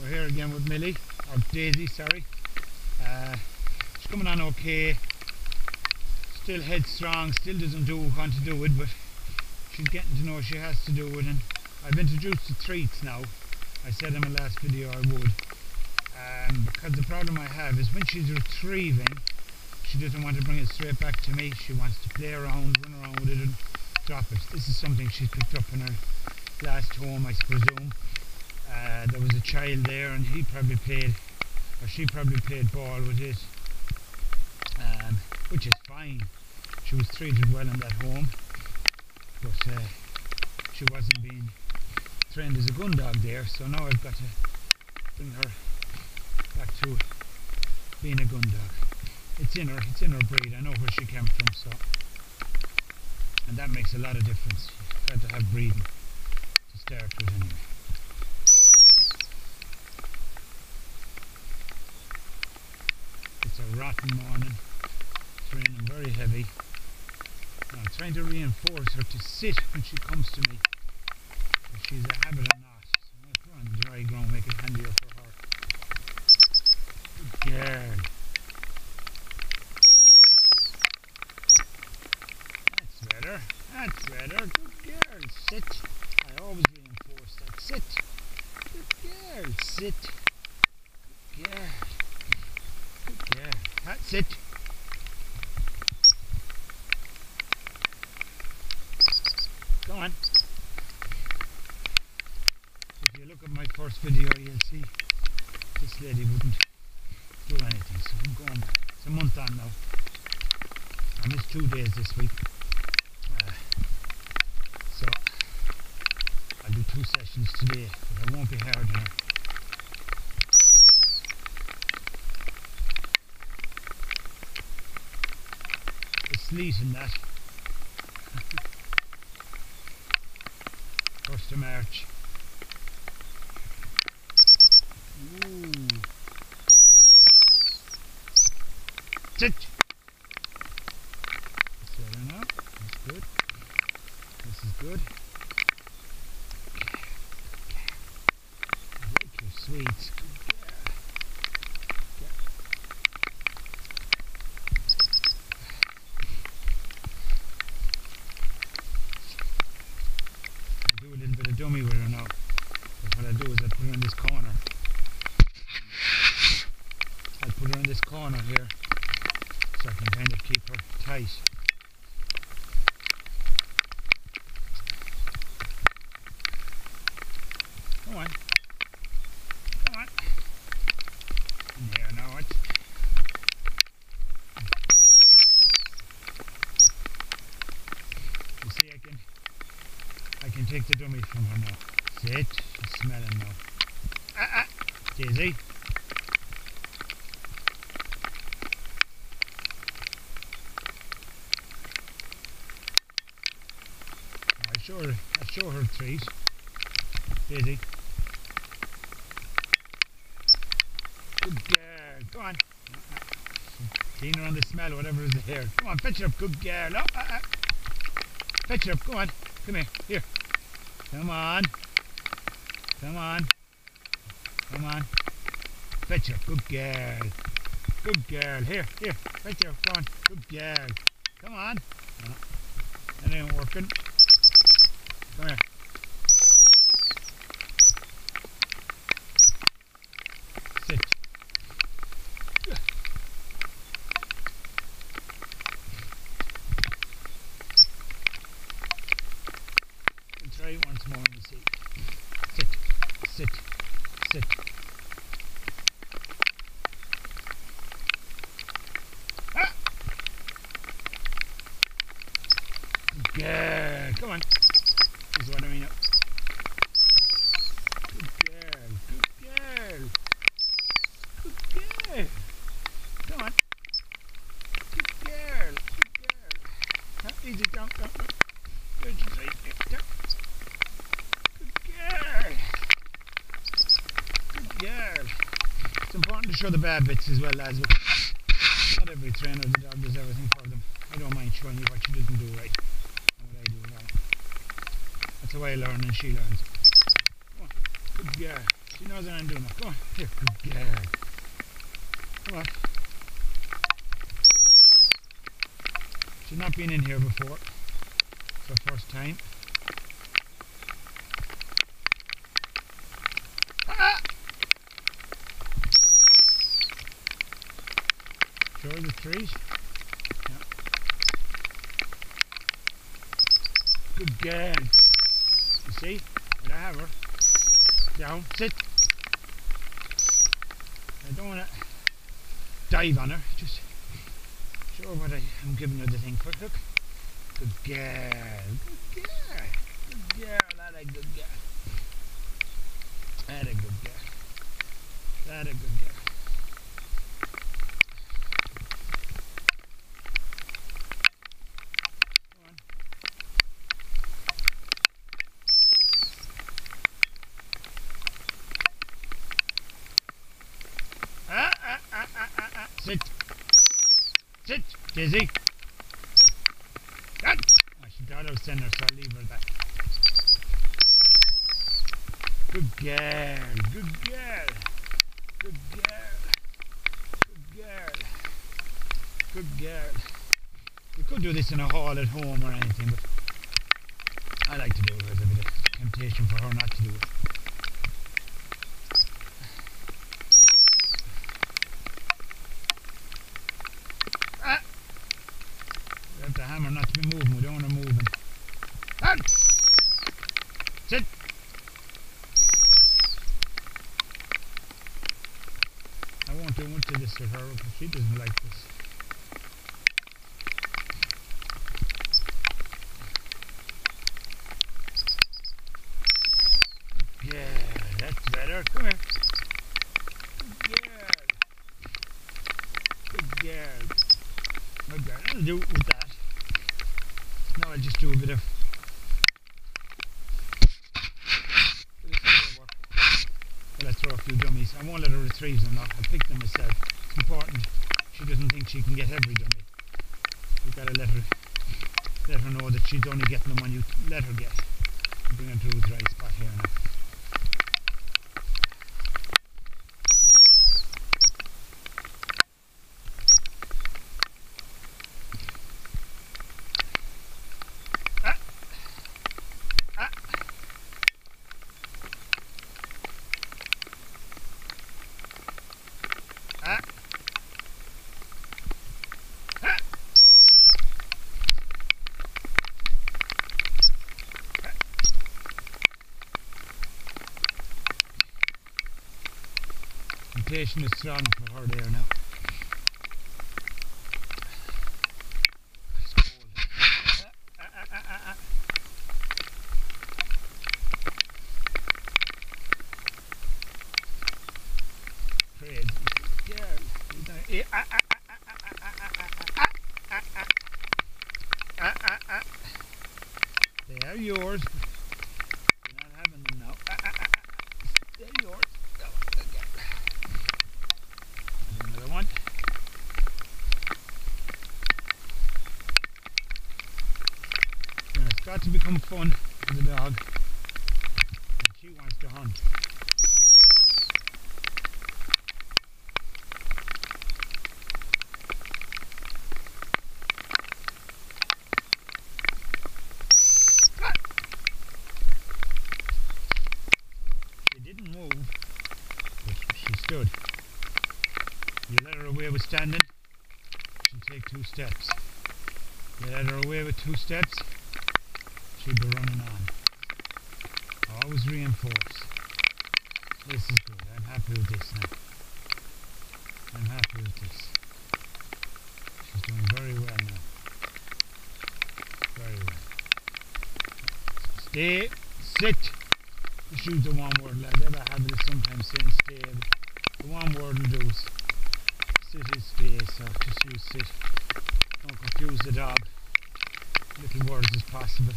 We're here again with Millie, or Daisy, sorry. She's coming on okay, still headstrong, still doesn't want to do it, but she's getting to know she has to do it, and I've introduced the treats now. I said in my last video I would, because the problem I have is when she's retrieving, she doesn't want to bring it straight back to me. She wants to play around, run around with it and drop it. This is something she's picked up in her last home, I presume. There was a child there and he probably played, or she probably played ball with it, which is fine. She was treated well in that home, but she wasn't being trained as a gun dog there, so now I've got to bring her back to being a gun dog. It's in her breed. I know where she came from, so, and that makes a lot of difference. You've got to have breeding to start with anyway. It's a rotten morning. It's raining very heavy. Now, I'm trying to reinforce her to sit when she comes to me. If she's a habit or not. So I'm going to put her on the dry ground, make it handier for her. Good girl. That's better. That's better. Good girl. Sit. I always reinforce that. Sit. Good girl. Sit. Good girl. Good girl. That's it. Go on. If you look at my first video, you'll see this lady wouldn't do anything. So I'm going. It's a month on now. I missed 2 days this week. So I'll do 2 sessions today, but I won't be hard on her. It's sleeting that. 1st of March. Ooh. Sit! That's better now. That's good. This is good. I like your sweets. Good girl. I'll do a little bit of dummy with her now. But what I'll do is I'll put her in this corner. I'll put her in this corner here, so I can kind of keep her tight. Come on. Come on. In here now, what? You see, I can take the dummy from her now. Sit. She's smelling now. Daisy. I show her treat. Daisy. Good girl. Go on. Clean her on the smell, whatever is there. Come on, fetch it up. Good girl. Oh, fetch it up. Go on. Come here. Here. Come on. Come on. Come on. Fetch it up. Good girl. Good girl. Here. Fetch it up. Go on. Good girl. Come on. No. That ain't working. Come here. Sit. Good. And try it once more and you see. Sit. Sit. Sit. Ah! Good. Come on. This is what I mean. Good girl. Good girl. Good girl. Come on. Good girl. Good girl. Easy. Down. Good girl. Good girl. It's important to show the bad bits as well, lads. Not every trainer of the dog does everything for them. I don't mind showing you what she doesn't do right and what I do wrong. That's the way I learn and she learns. Come on. Good girl. She knows what I'm doing now. Come on. Here. Good girl. Come on. She's not been in here before. It's her first time. Ah! Show her the trees. Yeah. Good girl. You see? There I have her. Down. Sit. I don't want to dive on her. Just show her what I'm giving her the thing for. Look. Good girl. Good girl. Good girl. That a good girl. That a good girl. That a good girl. Sit. Sit, Daisy. That. Oh, she got out of center, so I'll leave her that. Good girl. Good girl. Good girl. Good girl. Good girl. We could do this in a hall at home or anything, but I like to do it. There's a bit of temptation for her not to do it. The hammer not to be moving, we don't want to move him. Sit! I won't do much of this to her because she doesn't like this. Yeah, that's better. Come here. Good girl. Good girl. Good girl. I'll do it with that. Now I'll just do a bit of work. Well, I'll throw a few dummies. I won't let her retrieve them now. I'll pick them myself. It's important. She doesn't think she can get every dummy. You've got to let her know that she's only getting them when you let her get. I'll bring her to the dry spot here now. Temptation is strong for her there now. Crazy girl. They are yours. You're not having them now. They're yours. Another one. Yeah, it's got to become fun for the dog. And she wants to hunt. She didn't move, but she stood. You let her away with standing, she'll take 2 steps. You let her away with 2 steps, she'll be running on. Always reinforce. This is good. I'm happy with this now. I'm happy with this. She's doing very well now. Very well. Stay. Sit. Just use the one word, lads. I have a habit of sometimes saying stay, but the one word will do is sit is stay, so just use sit. Don't confuse the dog. Little words as possible.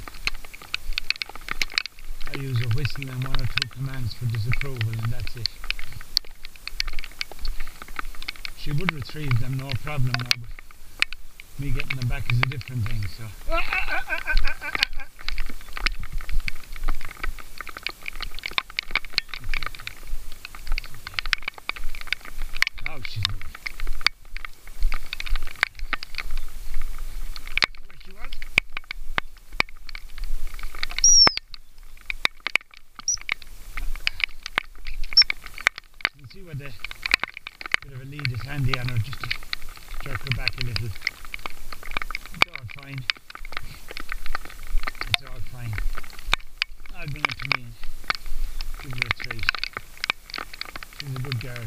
I use a whistle and 1 or 2 commands for disapproval, and that's it. She would retrieve them, no problem now, but me getting them back is a different thing, so. see where the bit of a lead is handy on her, just to jerk her back a little. It's all fine. It's all fine. I'll bring her to me and give her a treat. She's a good girl.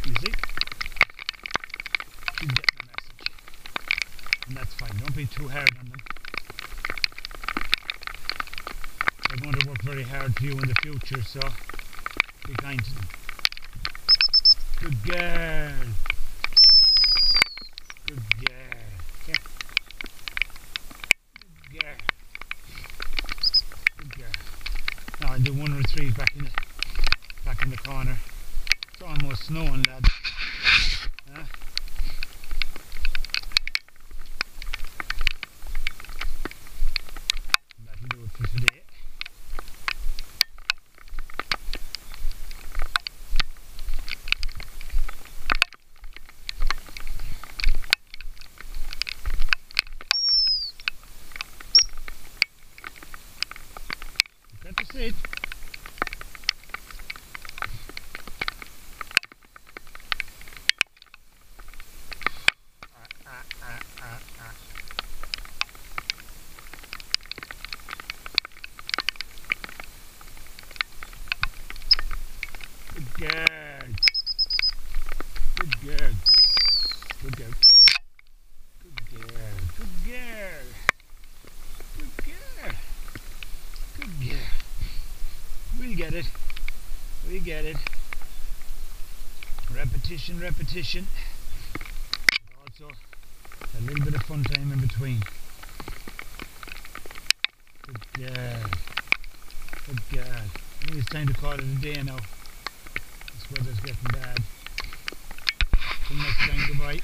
You see? She's getting the message. And that's fine. Don't be too hard on them. They're going to work very hard for you in the future, so be kind to them. Good girl. Good girl. Here. Good girl. Good girl. Now I'll do one retrieve back in the corner. It's almost snowing, lads. Huh? That'll do it for today. Got to sit. Good girl. Good girl. Good girl. Good girl. Good girl. Good girl. Good girl. We'll get it. We get it. Repetition, repetition. But also a little bit of fun time in between. Good girl. Good girl. I think it's time to call it a day now. This weather's getting bad. Till next time, goodbye.